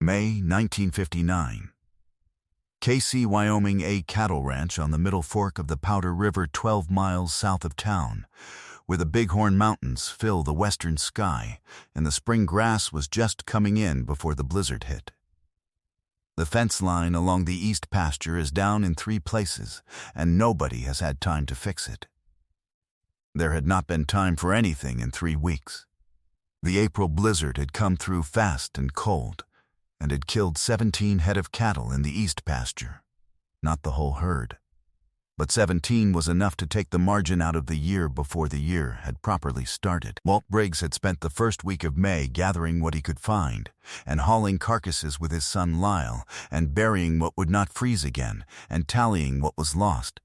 May 1959. KC, Wyoming, a cattle ranch on the Middle Fork of the Powder River 12 miles south of town, where the Bighorn Mountains fill the western sky and the spring grass was just coming in before the blizzard hit. The fence line along the east pasture is down in 3 places, and nobody has had time to fix it. There had not been time for anything in 3 weeks. The April blizzard had come through fast and cold, and had killed 17 head of cattle in the east pasture. Not the whole herd, but 17 was enough to take the margin out of the year before the year had properly started. Walt Briggs had spent the first week of May gathering what he could find, and hauling carcasses with his son Lyle, and burying what would not freeze again, and tallying what was lost.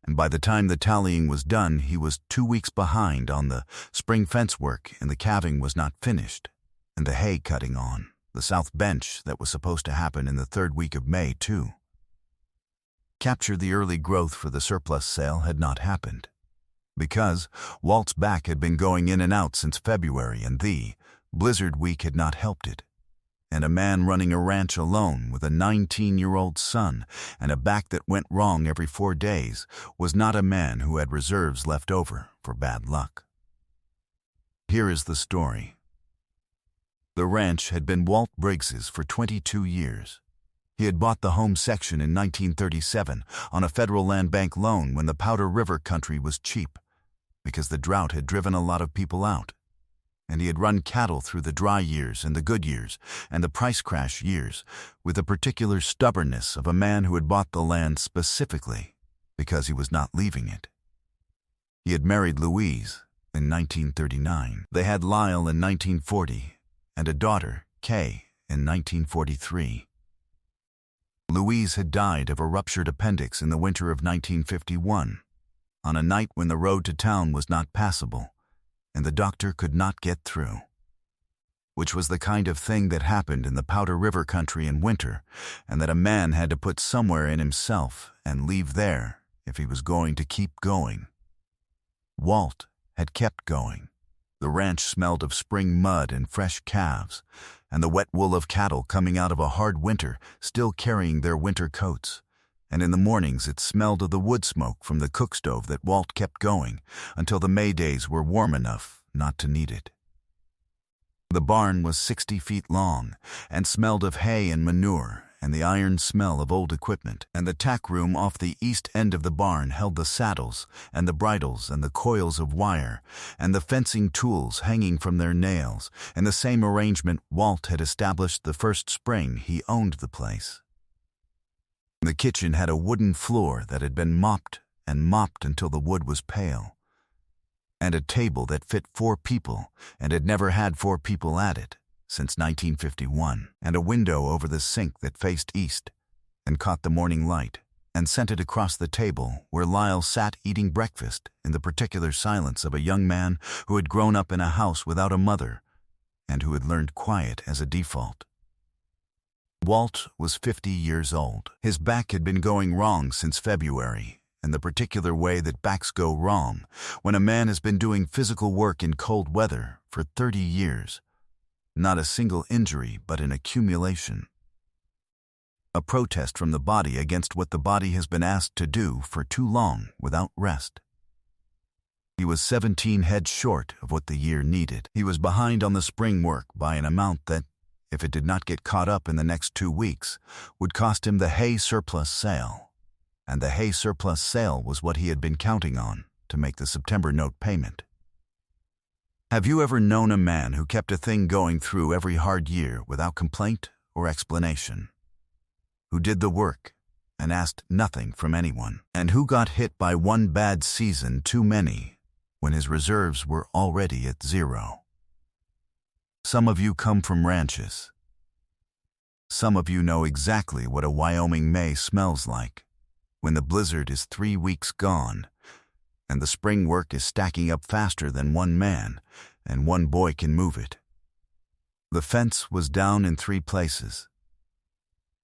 And by the time the tallying was done, he was 2 weeks behind on the spring fence work, and the calving was not finished, and the hay cutting on the south bench that was supposed to happen in the 3rd week of May, too. Capture the early growth for the surplus sale had not happened, because Walt's back had been going in and out since February, and the blizzard week had not helped it. And a man running a ranch alone with a 19-year-old son and a back that went wrong every 4 days was not a man who had reserves left over for bad luck. Here is the story. The ranch had been Walt Briggs's for 22 years. He had bought the home section in 1937 on a federal land bank loan when the Powder River country was cheap, because the drought had driven a lot of people out. And he had run cattle through the dry years and the good years and the price crash years with the particular stubbornness of a man who had bought the land specifically because he was not leaving it. He had married Louise in 1939. They had Lyle in 1940 and a daughter, Kay, in 1943. Louise had died of a ruptured appendix in the winter of 1951, on a night when the road to town was not passable, and the doctor could not get through. Which was the kind of thing that happened in the Powder River country in winter, and that a man had to put somewhere in himself and leave there if he was going to keep going. Walt had kept going. The ranch smelled of spring mud and fresh calves, and the wet wool of cattle coming out of a hard winter still carrying their winter coats. And in the mornings it smelled of the wood smoke from the cook stove that Walt kept going until the May days were warm enough not to need it. The barn was 60 feet long and smelled of hay and manure and the iron smell of old equipment, and the tack room off the east end of the barn held the saddles and the bridles and the coils of wire and the fencing tools hanging from their nails, in the same arrangement Walt had established the first spring he owned the place. The kitchen had a wooden floor that had been mopped and mopped until the wood was pale, and a table that fit 4 people and had never had 4 people at it since 1951, and a window over the sink that faced east and caught the morning light and sent it across the table where Lyle sat eating breakfast in the particular silence of a young man who had grown up in a house without a mother and who had learned quiet as a default. Walt was 50 years old. His back had been going wrong since February, and the particular way that backs go wrong when a man has been doing physical work in cold weather for 30 years. Not a single injury, but an accumulation. A protest from the body against what the body has been asked to do for too long without rest. He was 17 heads short of what the year needed. He was behind on the spring work by an amount that, if it did not get caught up in the next 2 weeks, would cost him the hay surplus sale. And the hay surplus sale was what he had been counting on to make the September note payment. Have you ever known a man who kept a thing going through every hard year without complaint or explanation? Who did the work and asked nothing from anyone? And who got hit by one bad season too many when his reserves were already at 0? Some of you come from ranches. Some of you know exactly what a Wyoming May smells like when the blizzard is 3 weeks gone and the spring work is stacking up faster than one man and one boy can move it. The fence was down in 3 places.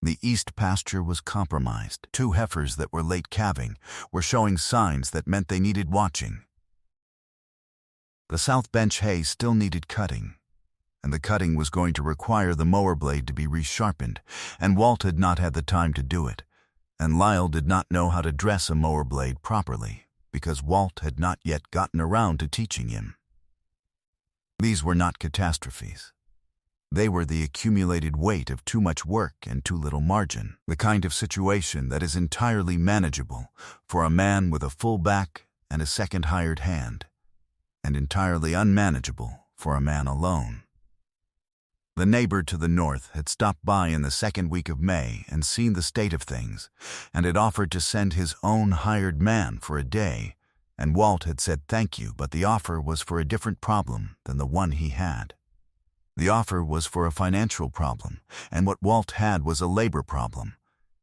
The east pasture was compromised. 2 heifers that were late calving were showing signs that meant they needed watching. The south bench hay still needed cutting. and the cutting was going to require the mower blade to be resharpened, and Walt had not had the time to do it, and Lyle did not know how to dress a mower blade properly, because Walt had not yet gotten around to teaching him. These were not catastrophes. They were the accumulated weight of too much work and too little margin, the kind of situation that is entirely manageable for a man with a full back and a second hired hand, and entirely unmanageable for a man alone. The neighbor to the north had stopped by in the second week of May and seen the state of things, and had offered to send his own hired man for a day, and Walt had said thank you, but the offer was for a different problem than the one he had. The offer was for a financial problem, and what Walt had was a labor problem,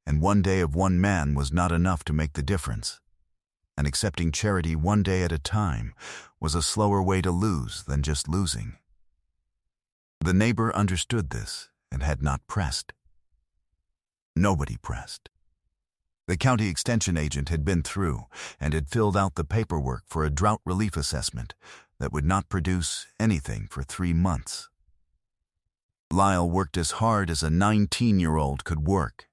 and one day of one man was not enough to make the difference. And accepting charity one day at a time was a slower way to lose than just losing. The neighbor understood this and had not pressed. Nobody pressed. The county extension agent had been through and had filled out the paperwork for a drought relief assessment that would not produce anything for 3 months. Lyle worked as hard as a 19-year-old could work,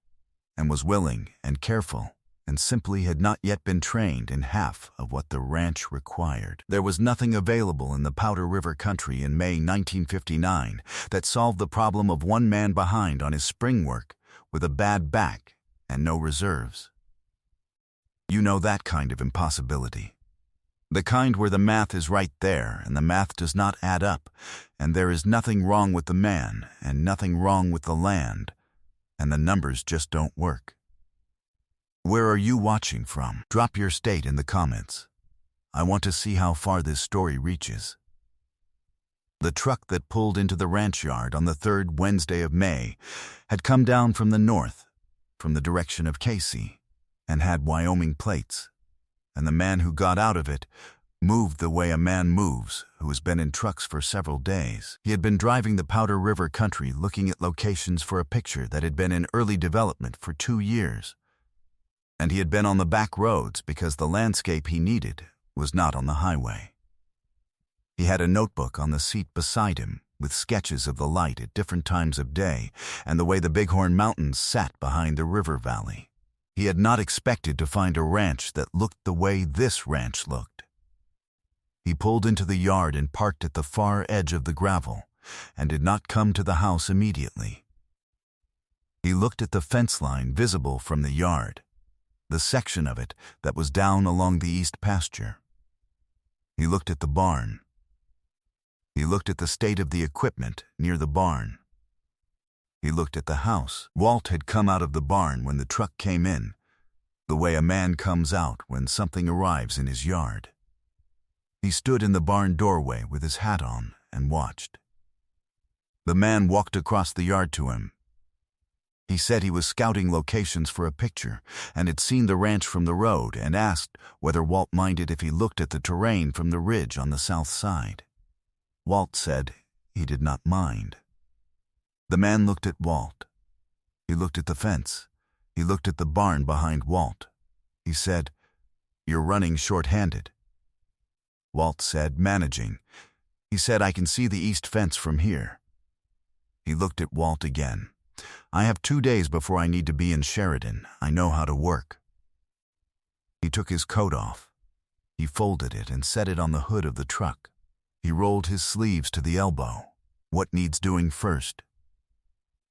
and was willing and careful, and simply had not yet been trained in half of what the ranch required. There was nothing available in the Powder River country in May 1959 that solved the problem of one man behind on his spring work with a bad back and no reserves. You know that kind of impossibility. The kind where the math is right there and the math does not add up, and there is nothing wrong with the man and nothing wrong with the land, and the numbers just don't work. Where are you watching from? Drop your state in the comments. I want to see how far this story reaches. The truck that pulled into the ranch yard on the third Wednesday of May had come down from the north, from the direction of Casey, and had Wyoming plates. And the man who got out of it moved the way a man moves who has been in trucks for several days. He had been driving the Powder River country looking at locations for a picture that had been in early development for 2 years. And he had been on the back roads because the landscape he needed was not on the highway. He had a notebook on the seat beside him with sketches of the light at different times of day and the way the Bighorn Mountains sat behind the river valley. He had not expected to find a ranch that looked the way this ranch looked. He pulled into the yard and parked at the far edge of the gravel, and did not come to the house immediately. He looked at the fence line visible from the yard, the section of it that was down along the east pasture. He looked at the barn. He looked at the state of the equipment near the barn. He looked at the house. Walt had come out of the barn when the truck came in, the way a man comes out when something arrives in his yard. He stood in the barn doorway with his hat on and watched. The man walked across the yard to him. He said he was scouting locations for a picture and had seen the ranch from the road and asked whether Walt minded if he looked at the terrain from the ridge on the south side. Walt said he did not mind. The man looked at Walt. He looked at the fence. He looked at the barn behind Walt. He said, "You're running short-handed." Walt said, "Managing." He said, "I can see the east fence from here." He looked at Walt again. "I have 2 days before I need to be in Sheridan. I know how to work." He took his coat off. He folded it and set it on the hood of the truck. He rolled his sleeves to the elbow. What needs doing first?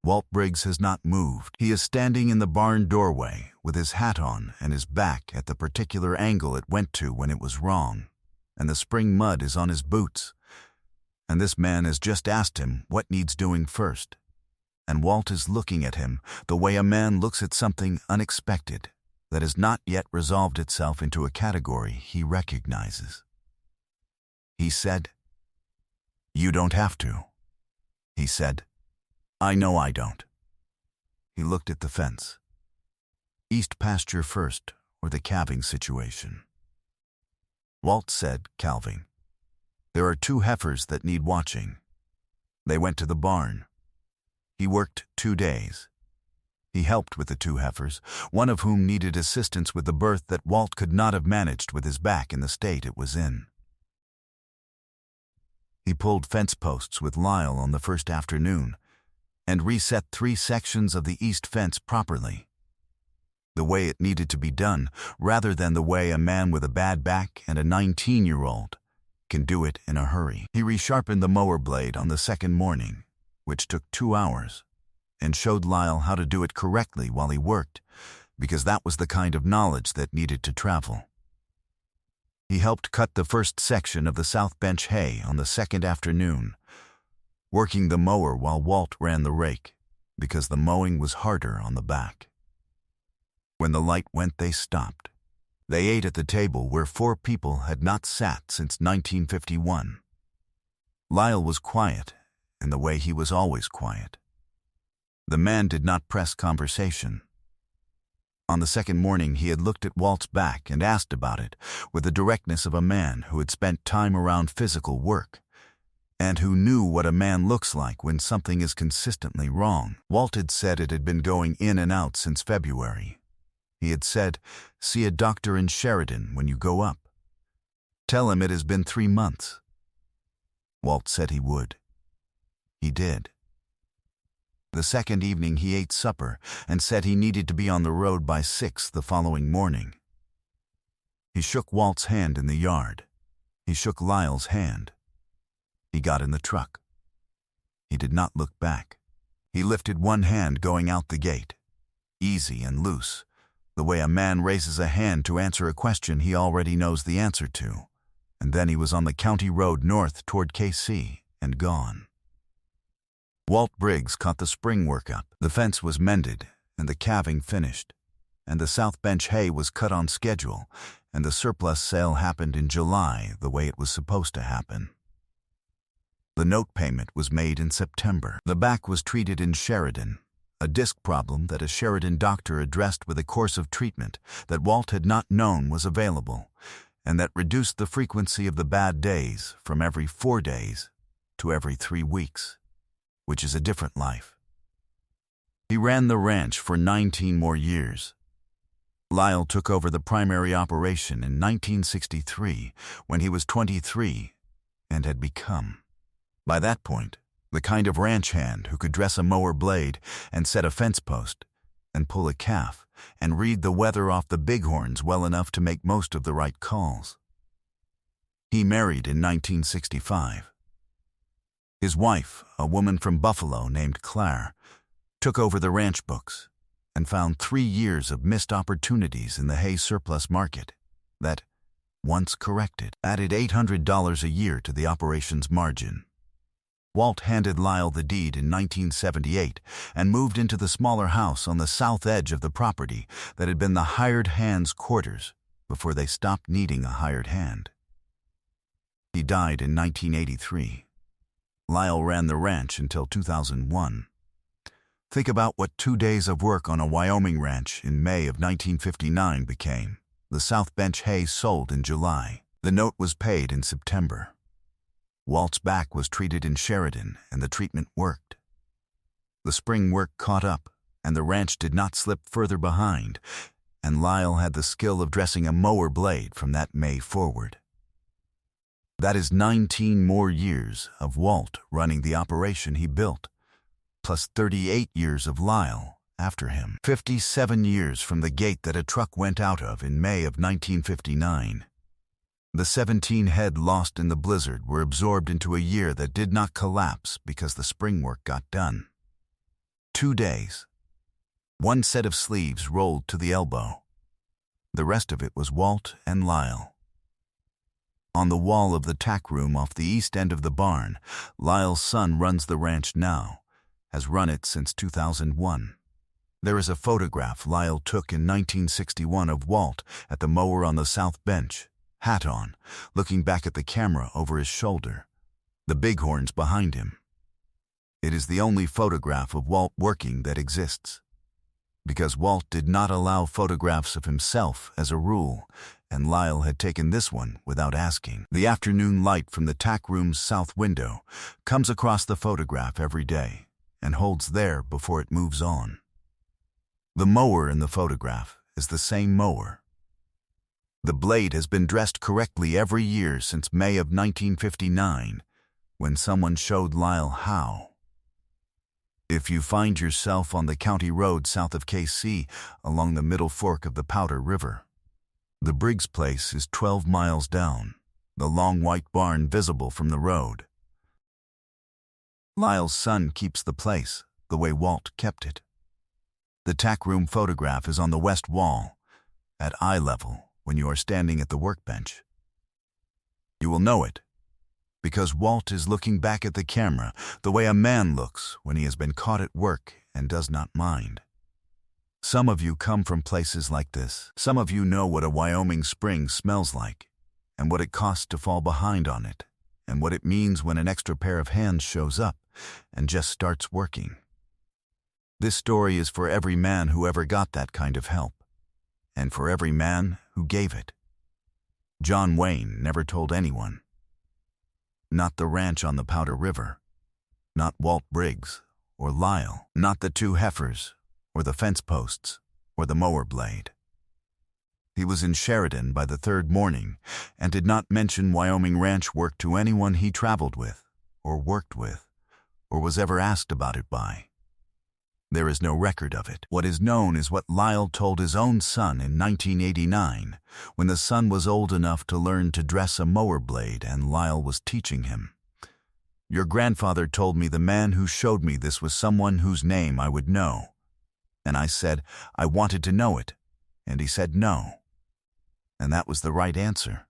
Walt Briggs has not moved. He is standing in the barn doorway with his hat on and his back at the particular angle it went to when it was wrong, and the spring mud is on his boots. And this man has just asked him what needs doing first. And Walt is looking at him the way a man looks at something unexpected that has not yet resolved itself into a category he recognizes. He said, "You don't have to." He said, "I know I don't." He looked at the fence. East pasture first, or the calving situation? Walt said, "Calving. There are 2 heifers that need watching." They went to the barn. He worked 2 days. He helped with the 2 heifers, one of whom needed assistance with the birth that Walt could not have managed with his back in the state it was in. He pulled fence posts with Lyle on the first afternoon and reset 3 sections of the east fence properly, the way it needed to be done, rather than the way a man with a bad back and a 19-year-old can do it in a hurry. He resharpened the mower blade on the second morning, which took 2 hours, and showed Lyle how to do it correctly while he worked, because that was the kind of knowledge that needed to travel. He helped cut the first section of the south bench hay on the second afternoon, working the mower while Walt ran the rake, because the mowing was harder on the back. When the light went, they stopped. They ate at the table where 4 people had not sat since 1951. Lyle was quiet, in the way he was always quiet. The man did not press conversation. On the second morning, he had looked at Walt's back and asked about it with the directness of a man who had spent time around physical work and who knew what a man looks like when something is consistently wrong. Walt had said it had been going in and out since February. He had said, "See a doctor in Sheridan when you go up. Tell him it has been 3 months." Walt said he would. He did. The second evening he ate supper and said he needed to be on the road by 6 the following morning. He shook Walt's hand in the yard. He shook Lyle's hand. He got in the truck. He did not look back. He lifted one hand going out the gate, easy and loose, the way a man raises a hand to answer a question he already knows the answer to, and then he was on the county road north toward KC and gone. Walt Briggs caught the spring work up. The fence was mended and the calving finished, and the south bench hay was cut on schedule, and the surplus sale happened in July the way it was supposed to happen. The note payment was made in September. The back was treated in Sheridan, a disc problem that a Sheridan doctor addressed with a course of treatment that Walt had not known was available, and that reduced the frequency of the bad days from every 4 days to every 3 weeks, which is a different life. He ran the ranch for 19 more years. Lyle took over the primary operation in 1963 when he was 23 and had become, by that point, the kind of ranch hand who could dress a mower blade and set a fence post and pull a calf and read the weather off the bighorns well enough to make most of the right calls. He married in 1965. His wife, a woman from Buffalo named Claire, took over the ranch books and found 3 years of missed opportunities in the hay surplus market that, once corrected, added $800 a year to the operation's margin. Walt handed Lyle the deed in 1978 and moved into the smaller house on the south edge of the property that had been the hired hand's quarters before they stopped needing a hired hand. He died in 1983. Lyle ran the ranch until 2001. Think about what 2 days of work on a Wyoming ranch in May of 1959 became. The south bench hay sold in July. The note was paid in September. Walt's back was treated in Sheridan, and the treatment worked. The spring work caught up, and the ranch did not slip further behind, and Lyle had the skill of dressing a mower blade from that May forward. That is 19 more years of Walt running the operation he built, plus 38 years of Lyle after him. 57 years from the gate that a truck went out of in May of 1959. The 17 head lost in the blizzard were absorbed into a year that did not collapse because the spring work got done. 2 days. 1 set of sleeves rolled to the elbow. The rest of it was Walt and Lyle. On the wall of the tack room off the east end of the barn, Lyle's son runs the ranch now, has run it since 2001. There is a photograph Lyle took in 1961 of Walt at the mower on the south bench, hat on, looking back at the camera over his shoulder, the bighorns behind him. It is the only photograph of Walt working that exists, because Walt did not allow photographs of himself as a rule, and Lyle had taken this one without asking. The afternoon light from the tack room's south window comes across the photograph every day and holds there before it moves on. The mower in the photograph is the same mower. The blade has been dressed correctly every year since May of 1959, when someone showed Lyle how. If you find yourself on the county road south of KC along the middle fork of the Powder River, the Briggs place is 12 miles down, the long white barn visible from the road. Lyle's son keeps the place the way Walt kept it. The tack room photograph is on the west wall, at eye level when you are standing at the workbench. You will know it, because Walt is looking back at the camera the way a man looks when he has been caught at work and does not mind. Some of you come from places like this. Some of you know what a Wyoming spring smells like, and what it costs to fall behind on it, and what it means when an extra pair of hands shows up and just starts working. This story is for every man who ever got that kind of help, and for every man who gave it. John Wayne never told anyone. Not the ranch on the Powder River, not Walt Briggs or Lyle, not the two heifers or the fence posts or the mower blade. He was in Sheridan by the third morning and did not mention Wyoming ranch work to anyone he traveled with or worked with or was ever asked about it by. There is no record of it. What is known is what Lyle told his own son in 1989, when the son was old enough to learn to dress a mower blade and Lyle was teaching him. Your grandfather told me the man who showed me this was someone whose name I would know. And I said I wanted to know it, and he said no. And that was the right answer.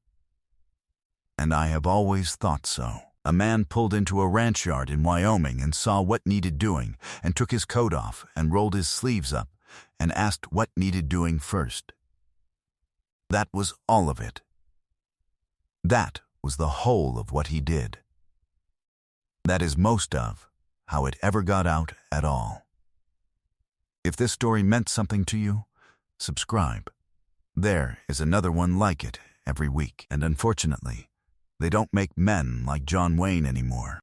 And I have always thought so. A man pulled into a ranch yard in Wyoming and saw what needed doing and took his coat off and rolled his sleeves up and asked what needed doing first. That was all of it. That was the whole of what he did. That is most of how it ever got out at all. If this story meant something to you, subscribe. There is another one like it every week, and unfortunately, they don't make men like John Wayne anymore.